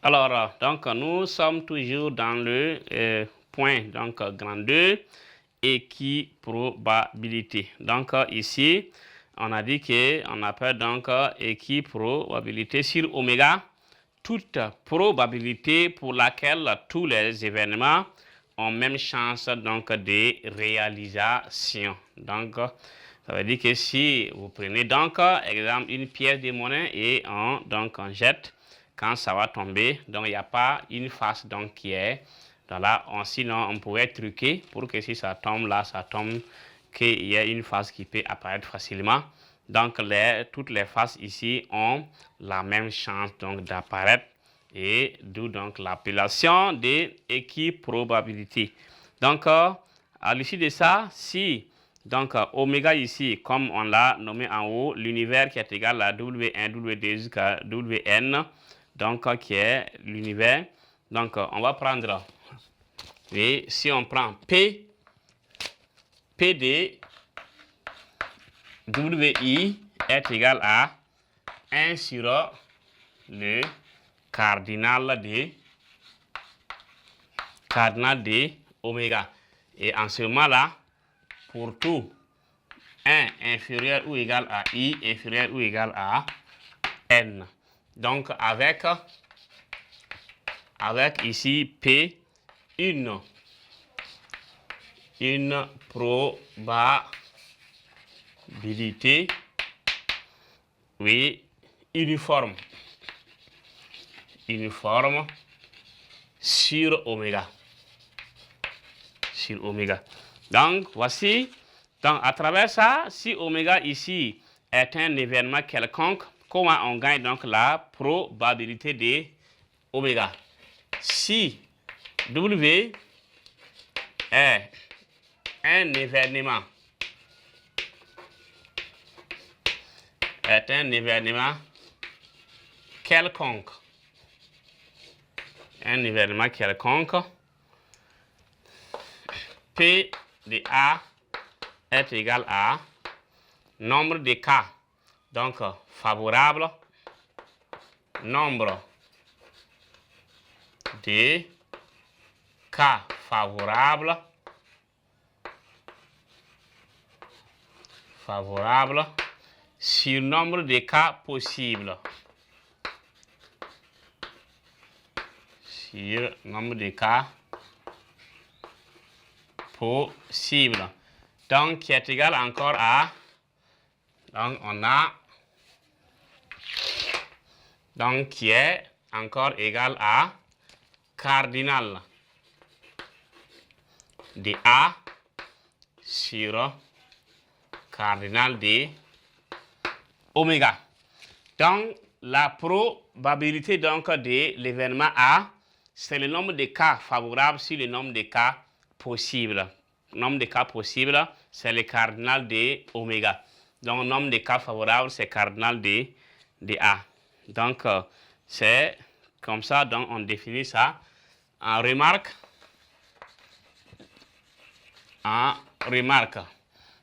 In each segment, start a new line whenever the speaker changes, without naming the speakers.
Alors, donc, nous sommes toujours dans le point, donc, grand 2, équiprobabilité. Donc, ici, on a dit qu'on appelle donc équiprobabilité sur oméga, toute probabilité pour laquelle tous les événements ont même chance donc de réalisation. Donc, ça veut dire que si vous prenez donc, exemple, une pièce de monnaie et on jette, quand ça va tomber, donc il n'y a pas une face donc qui est dans là. Sinon, on pourrait truquer pour que si ça tombe là, ça tombe, qu'il y ait une face qui peut apparaître facilement. Donc, toutes les faces ici ont la même chance donc d'apparaître, et d'où donc l'appellation d'équiprobabilité. Donc, à l'issue de ça, si donc oméga ici, comme on l'a nommé en haut, l'univers qui est égal à W1, W2 jusqu'à Wn, donc qui est l'univers. Donc, on va prendre, et si on prend P de WI est égal à 1 sur le cardinal de oméga. Et en ce moment-là, pour tout 1 inférieur ou égal à I, inférieur ou égal à N. Donc, avec ici P, une probabilité, oui, uniforme sur oméga. Donc, voici, donc à travers ça, si oméga ici est un événement quelconque, comment on gagne donc la probabilité de oméga? Si W est un événement quelconque, P de A est égal à nombre de cas donc favorable, nombre de cas favorables sur nombre de cas possibles. Donc, qui est égal encore à, donc on a, donc qui est encore égal à cardinal de A sur cardinal de oméga. Donc, la probabilité donc de l'événement A, c'est le nombre de cas favorables sur le nombre de cas possibles. Le nombre de cas possibles, c'est le cardinal de oméga. Donc, le nombre de cas favorables, c'est cardinal de A. Donc, c'est comme ça, donc on définit ça en remarque.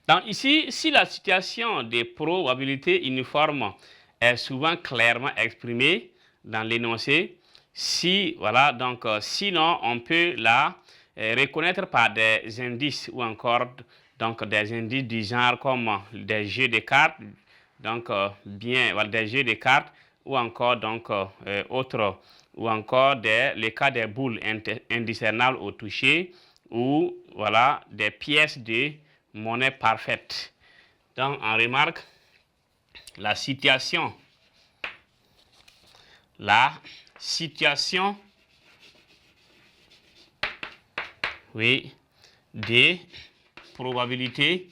Donc ici, si la situation de probabilité uniforme est souvent clairement exprimée dans l'énoncé, sinon on peut la reconnaître par des indices ou encore donc des indices du genre comme des jeux de cartes, donc des jeux de cartes ou encore donc autres, ou encore les cas des boules indiscernables au toucher, ou voilà des pièces de monnaie parfaite. Donc on remarque la situation oui, des probabilités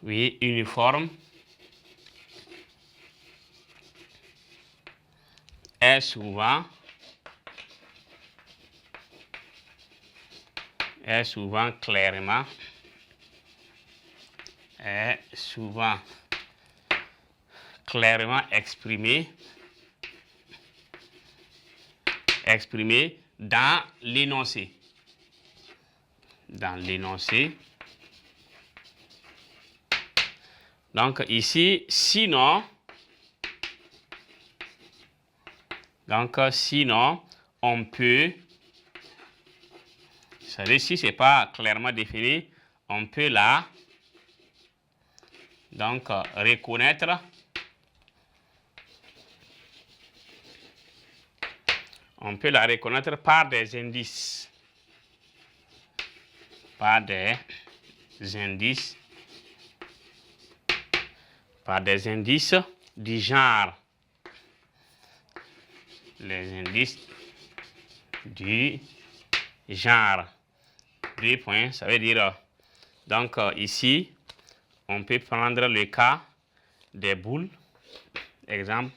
oui, uniforme est souvent clairement exprimé dans l'énoncé. Donc ici, sinon Donc, sinon, on peut, c'est-à-dire si ce n'est pas clairement défini, on peut la donc reconnaître. On peut la reconnaître par des indices. Par des indices. Par des indices du genre. Les indices du genre. 2 points, ça veut dire, donc ici, on peut prendre le cas des boules. Exemple,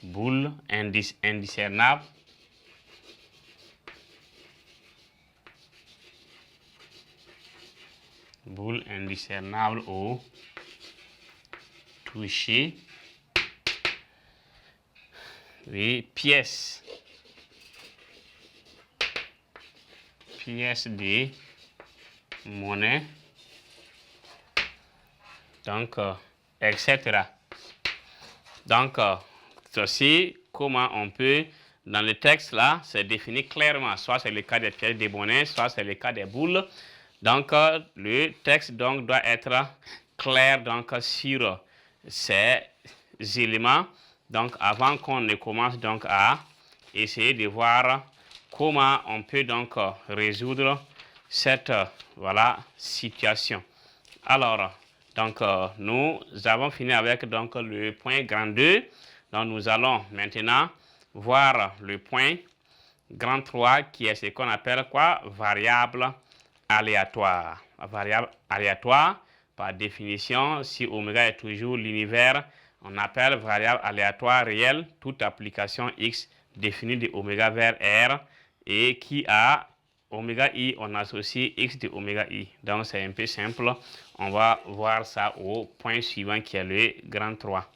boule indiscernable. Boule indiscernable au toucher. Oui, pièce. Pièce de monnaie. Donc, etc. Donc, ceci, comment on peut, dans le texte là, c'est défini clairement. Soit c'est le cas des pièces de monnaie, soit c'est le cas des boules. Donc, le texte donc, doit être clair donc, sur ces éléments. Donc, avant qu'on ne commence donc à essayer de voir comment on peut donc résoudre cette voilà, situation. Alors, donc, nous avons fini avec donc, le point grand 2. Donc, nous allons maintenant voir le point grand 3 qui est ce qu'on appelle quoi? Variable aléatoire. Variable aléatoire, par définition, si oméga est toujours l'univers, on appelle variable aléatoire réelle toute application x définie de oméga vers R et qui a oméga i, on associe x de oméga i. Donc, c'est un peu simple. On va voir ça au point suivant qui est le grand 3.